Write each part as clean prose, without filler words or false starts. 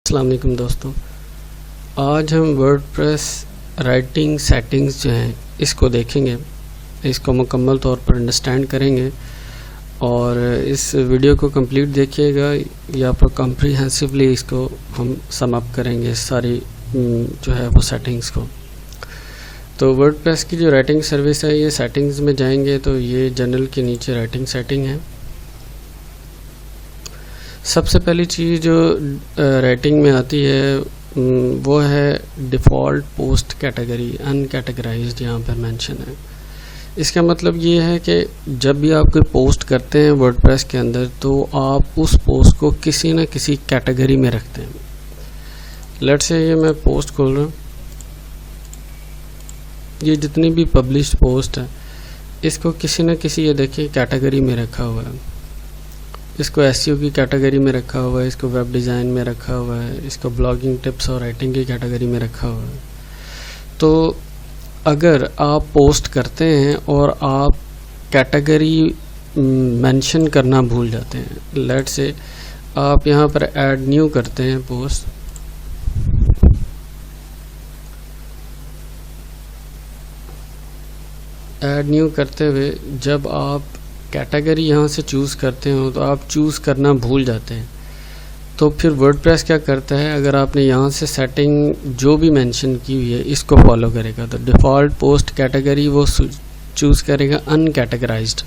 السلام علیکم دوستوں، آج ہم ورڈپریس رائٹنگ سیٹنگز جو ہیں اس کو دیکھیں گے، اس کو مکمل طور پر انڈرسٹینڈ کریں گے اور اس ویڈیو کو کمپلیٹ دیکھیے گا یا پھر کمپریہنسولی اس کو ہم سم اپ کریں گے ساری جو ہے وہ سیٹنگز کو۔ تو ورڈپریس کی جو رائٹنگ سروس ہے، یہ سیٹنگز میں جائیں گے تو یہ جنرل کے نیچے رائٹنگ سیٹنگ ہے۔ سب سے پہلی چیز جو رائٹنگ میں آتی ہے وہ ہے ڈیفالٹ پوسٹ کیٹیگری، ان کیٹیگرائزڈ یہاں پر مینشن ہے۔ اس کا مطلب یہ ہے کہ جب بھی آپ کوئی پوسٹ کرتے ہیں ورڈپریس کے اندر تو آپ اس پوسٹ کو کسی نہ کسی کیٹیگری میں رکھتے ہیں۔ لیٹ سے یہ میں پوسٹ کھول رہا ہوں، یہ جتنی بھی پبلشڈ پوسٹ ہے اس کو کسی نہ کسی یہ دیکھیں کیٹیگری میں رکھا ہوا ہے۔ اس کو ایس ای او کی کیٹیگری میں رکھا ہوا ہے، اس کو ویب ڈیزائن میں رکھا ہوا ہے، اس کو بلاگنگ ٹپس اور رائٹنگ کی کیٹیگری میں رکھا ہوا ہے۔ تو اگر آپ پوسٹ کرتے ہیں اور آپ کیٹیگری مینشن کرنا بھول جاتے ہیں، لیٹ سے آپ یہاں پر ایڈ نیو کرتے ہیں پوسٹ، ایڈ نیو کرتے ہوئے جب آپ کیٹیگری یہاں سے چوز کرتے ہوں تو آپ چوز کرنا بھول جاتے ہیں، تو پھر ورڈپریس کیا کرتا ہے، اگر آپ نے یہاں سے سیٹنگ جو بھی مینشن کی ہوئی ہے اس کو فالو کرے گا۔ تو ڈیفالٹ پوسٹ کیٹیگری وہ چوز کرے گا ان کیٹیگرائزڈ۔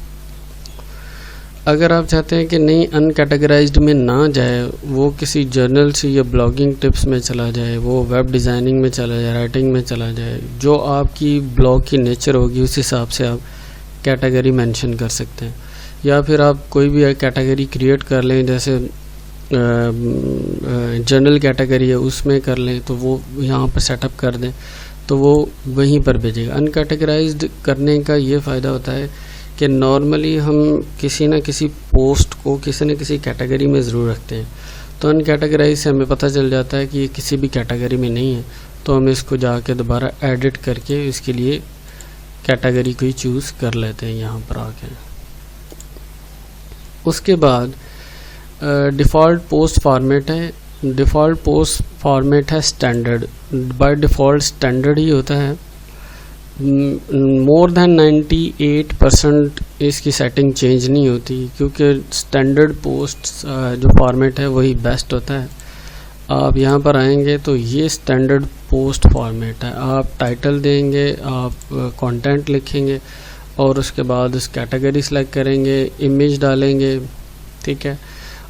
اگر آپ چاہتے ہیں کہ نہیں ان کیٹیگرائزڈ میں نہ جائے، وہ کسی جرنل سے یا بلاگنگ ٹپس میں چلا جائے، وہ ویب ڈیزائننگ میں چلا جائے، رائٹنگ میں چلا جائے، جو آپ کی بلاگ کی نیچر ہوگی اس حساب سے آپ کیٹیگری مینشن کر سکتے ہیں۔ یا پھر آپ کوئی بھی کیٹیگری کریٹ کر لیں، جیسے جنرل کیٹیگری ہے اس میں کر لیں، تو وہ یہاں پر سیٹ اپ کر دیں تو وہ وہیں پر بھیجے گا۔ ان کیٹیگرائزڈ کرنے کا یہ فائدہ ہوتا ہے کہ نارملی ہم کسی نہ کسی پوسٹ کو کسی نہ کسی کیٹیگری میں ضرور رکھتے ہیں، تو ان کیٹیگرائز سے ہمیں پتہ چل جاتا ہے کہ یہ کسی بھی کیٹیگری میں نہیں ہے، تو ہم اس کو جا کے دوبارہ ایڈٹ کر کے اس کے لیے کیٹیگری کو ہی چوز کر لیتے ہیں یہاں پر آ کے۔ اس کے بعد ڈیفالٹ پوسٹ فارمیٹ ہے۔ ڈیفالٹ پوسٹ فارمیٹ ہے اسٹینڈرڈ، بائی ڈیفالٹ اسٹینڈرڈ ہی ہوتا ہے۔ مور دین 98% اس کی سیٹنگ چینج نہیں ہوتی، کیونکہ اسٹینڈرڈ پوسٹ جو فارمیٹ ہے وہی بیسٹ ہوتا ہے۔ آپ یہاں پر آئیں گے تو یہ اسٹینڈرڈ پوسٹ فارمیٹ ہے۔ آپ ٹائٹل دیں گے، آپ کانٹینٹ لکھیں گے اور اس کے بعد اس کیٹیگری سلیکٹ کریں گے، امیج ڈالیں گے، ٹھیک ہے،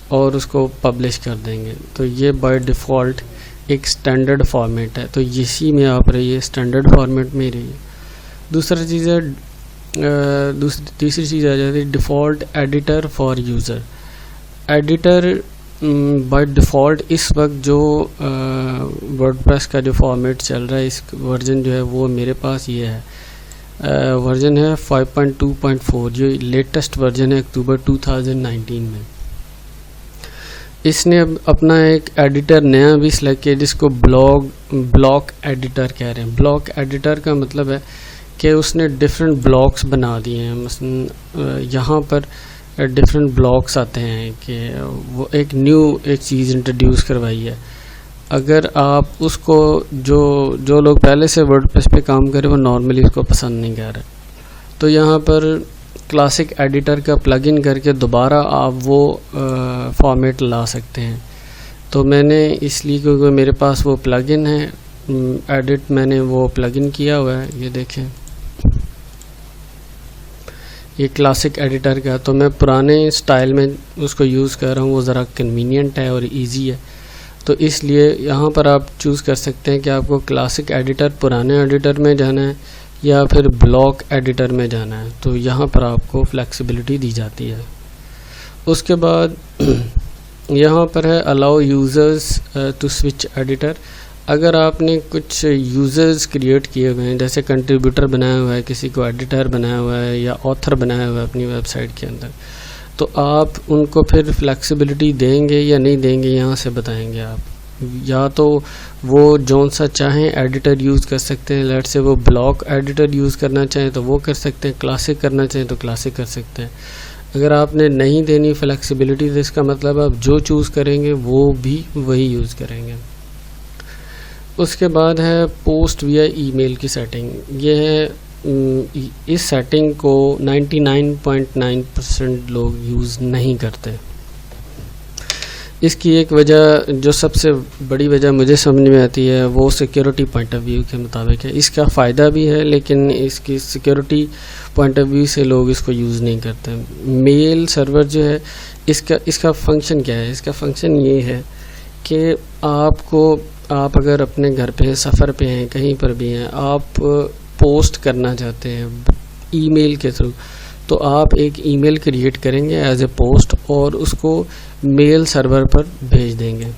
اور اس کو پبلش کر دیں گے۔ تو یہ بائی ڈیفالٹ ایک اسٹینڈرڈ فارمیٹ ہے، تو اسی میں آپ رہیے، اسٹینڈرڈ فارمیٹ میں ہی رہیے۔ دوسری چیز آ جاتی ہے default editor for user. Editor by default اس وقت جو ورڈپریس کا جو فارمیٹ چل رہا ہے، اس ورژن جو ہے وہ میرے پاس یہ ہے، ورژن ہے 5.2.4، جو لیٹسٹ ورژن ہے اکتوبر 2019 میں۔ اس نے اب اپنا ایک ایڈیٹر نیا بھی سلیکٹ کیا جس کو بلاک ایڈیٹر کہہ رہے ہیں۔ بلاک ایڈیٹر کا مطلب ہے کہ اس نے ڈفرینٹ بلاکس بنا دیے ہیں، مثلا یہاں پر ڈفرینٹ بلاکس آتے ہیں کہ وہ ایک چیز انٹروڈیوس کروائی ہے۔ اگر آپ اس کو جو لوگ پہلے سے ورڈپریس پہ کام کریں وہ نارملی اس کو پسند نہیں کر رہے، تو یہاں پر کلاسک ایڈیٹر کا پلگ ان کر کے دوبارہ آپ وہ فارمیٹ لا سکتے ہیں۔ تو میں نے اس لیے کیونکہ میرے پاس وہ پلگ ان ہے ایڈٹ، میں نے وہ پلگ ان کیا ہوا ہے، یہ دیکھیں یہ کلاسک ایڈیٹر کا، تو میں پرانے سٹائل میں اس کو یوز کر رہا ہوں، وہ ذرا کنوینینٹ ہے اور ایزی ہے، تو اس لیے یہاں پر آپ چوز کر سکتے ہیں کہ آپ کو کلاسک ایڈیٹر پرانے ایڈیٹر میں جانا ہے یا پھر بلاک ایڈیٹر میں جانا ہے، تو یہاں پر آپ کو فلیکسیبلٹی دی جاتی ہے۔ اس کے بعد یہاں پر ہے الاؤ یوزرز ٹو سوئچ ایڈیٹر۔ اگر آپ نے کچھ یوزرز کریٹ کیے ہوئے ہیں، جیسے کنٹریبیوٹر بنایا ہوا ہے، کسی کو ایڈیٹر بنایا ہوا ہے یا آتھر بنایا ہوا ہے اپنی ویب سائٹ کے اندر، تو آپ ان کو پھر فلیکسیبلٹی دیں گے یا نہیں دیں گے، یہاں سے بتائیں گے آپ۔ یا تو وہ جون سا چاہیں ایڈیٹر یوز کر سکتے ہیں، لیٹ سے وہ بلاک ایڈیٹر یوز کرنا چاہیں تو وہ کر سکتے ہیں، کلاسک کرنا چاہیں تو کلاسک کر سکتے ہیں۔ اگر آپ نے نہیں دینی فلیکسیبلٹی تو اس کا مطلب آپ جو چوز کریں گے وہ بھی وہی یوز کریں گے. اس کے بعد ہے پوسٹ ویا ای میل کی سیٹنگ. یہ ہے اس سیٹنگ کو 99.9% لوگ یوز نہیں کرتے. اس کی ایک وجہ جو سب سے بڑی وجہ مجھے سمجھ میں آتی ہے وہ سیکیورٹی پوائنٹ آف ویو کے مطابق ہے. اس کا فائدہ بھی ہے لیکن اس کی سیکیورٹی پوائنٹ آف ویو سے لوگ اس کو یوز نہیں کرتے. میل سرور جو ہے اس کا فنکشن کیا ہے؟ اس کا فنکشن یہ ہے کہ آپ اگر اپنے گھر پہ سفر پہ ہیں، کہیں پر بھی ہیں، آپ پوسٹ کرنا چاہتے ہیں ای میل کے تھرو، تو آپ ایک ای میل کریٹ کریں گے ایز اے پوسٹ اور اس کو میل سرور پر بھیج دیں گے.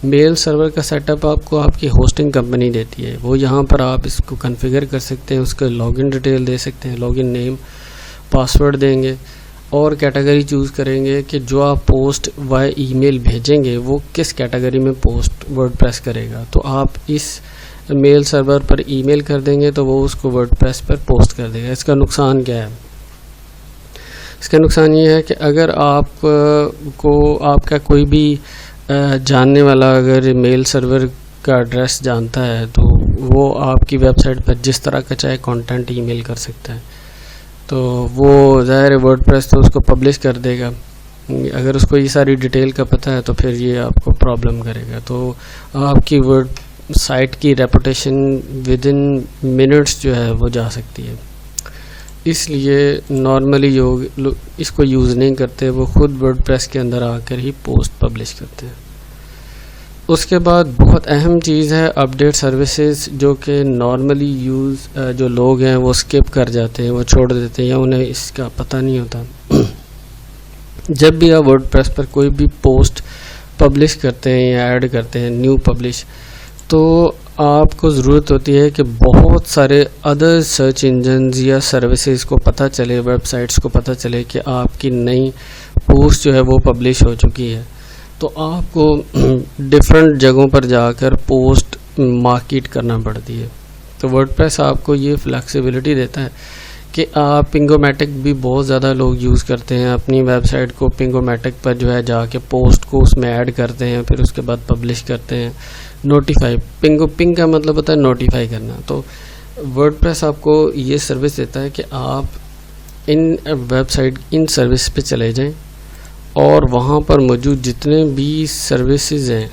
میل سرور کا سیٹ اپ آپ کو آپ کی ہوسٹنگ کمپنی دیتی ہے. وہ یہاں پر آپ اس کو کنفیگر کر سکتے ہیں، اس کا لاگ ان ڈیٹیل دے سکتے ہیں، لاگ ان نیم، پاسورڈ دیں گے اور کیٹیگری چوز کریں گے کہ جو آپ پوسٹ وائے ای میل بھیجیں گے وہ کس کیٹیگری میں پوسٹ ورڈ پریس کرے گا. تو آپ اس میل سرور پر ای میل کر دیں گے تو وہ اس کو ورڈ پریس پر پوسٹ کر دے گا. اس کا نقصان کیا ہے؟ اس کا نقصان یہ ہے کہ اگر آپ کا کوئی بھی جاننے والا اگر میل سرور کا ایڈریس جانتا ہے تو وہ آپ کی ویب سائٹ پر جس طرح کا چاہے کانٹینٹ ای میل کر سکتا ہے. تو وہ ظاہر ورڈ پریس تو اس کو پبلش کر دے گا. اگر اس کو یہ ساری ڈیٹیل کا پتہ ہے تو پھر یہ آپ کو پرابلم کرے گا. تو آپ کی ورڈ سائٹ کی ریپوٹیشن ود ان منٹس جو ہے وہ جا سکتی ہے. اس لیے نارملی لوگ اس کو یوز نہیں کرتے، وہ خود ورڈ پریس کے اندر آ کر ہی پوسٹ پبلش کرتے ہیں. اس کے بعد بہت اہم چیز ہے اپڈیٹ سروسز، جو کہ نارملی جو لوگ ہیں وہ اسکپ کر جاتے ہیں، وہ چھوڑ دیتے ہیں یا انہیں اس کا پتہ نہیں ہوتا. جب بھی آپ ورڈ پریس پر کوئی بھی پوسٹ پبلش کرتے ہیں یا ایڈ کرتے ہیں نیو پبلش، تو آپ کو ضرورت ہوتی ہے کہ بہت سارے ادر سرچ انجنز یا سروسز کو پتہ چلے، ویب سائٹس کو پتہ چلے کہ آپ کی نئی پوسٹ جو ہے وہ پبلش ہو چکی ہے. تو آپ کو ڈفرینٹ جگہوں پر جا کر پوسٹ مارکیٹ کرنا پڑتی ہے. تو ورڈ پریس آپ کو یہ فلیکسیبلٹی دیتا ہے کہ آپ پنگومیٹک بھی بہت زیادہ لوگ یوز کرتے ہیں. اپنی ویب سائٹ کو پنگومیٹک پر جو ہے جا کے پوسٹ کو اس میں ایڈ کرتے ہیں، پھر اس کے بعد پبلش کرتے ہیں. نوٹیفائی، پنگ کا مطلب ہوتا ہے نوٹیفائی کرنا. تو ورڈ پریس آپ کو یہ سروس دیتا ہے کہ آپ in web site in service پہ چلے جائیں اور وہاں پر موجود جتنے بھی سروسز ہیں،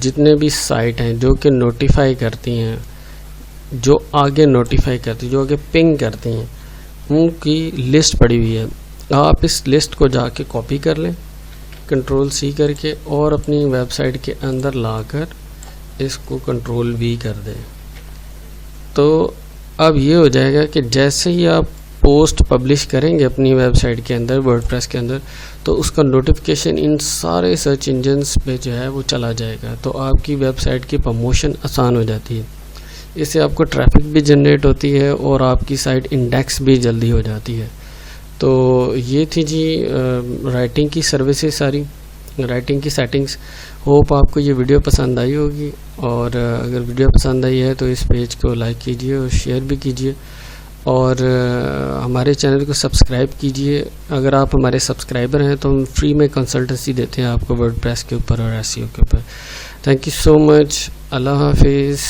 جتنے بھی سائٹ ہیں جو کہ نوٹیفائی کرتی ہیں، جو آگے نوٹیفائی کرتی ہیں، جو آگے پنگ کرتی ہیں، ان کی لسٹ پڑی ہوئی ہے. آپ اس لسٹ کو جا کے کاپی کر لیں Ctrl+C کر کے اور اپنی ویب سائٹ کے اندر لا کر اس کو Ctrl+V کر دیں. تو اب یہ ہو جائے گا کہ جیسے ہی آپ پوسٹ پبلش کریں گے اپنی ویب سائٹ کے اندر ورڈ پریس کے اندر، تو اس کا نوٹیفیکیشن ان سارے سرچ انجنس پہ جو ہے وہ چلا جائے گا. تو آپ کی ویب سائٹ کی پروموشن آسان ہو جاتی ہے. اس سے آپ کو ٹریفک بھی جنریٹ ہوتی ہے اور آپ کی سائٹ انڈیکس بھی جلدی ہو جاتی ہے. تو یہ تھی جی رائٹنگ کی سروسز، ساری رائٹنگ کی سیٹنگز. ہوپ آپ کو یہ ویڈیو پسند آئی ہوگی، اور اگر ویڈیو پسند آئی ہے تو اس پیج کو لائک کیجئے اور شیئر بھی کیجئے، اور ہمارے چینل کو سبسکرائب کیجئے. اگر آپ ہمارے سبسکرائبر ہیں تو ہم فری میں کنسلٹنسی دیتے ہیں آپ کو ورڈ پریس کے اوپر اور SEO کے اوپر. تھینک یو سو مچ. اللہ حافظ.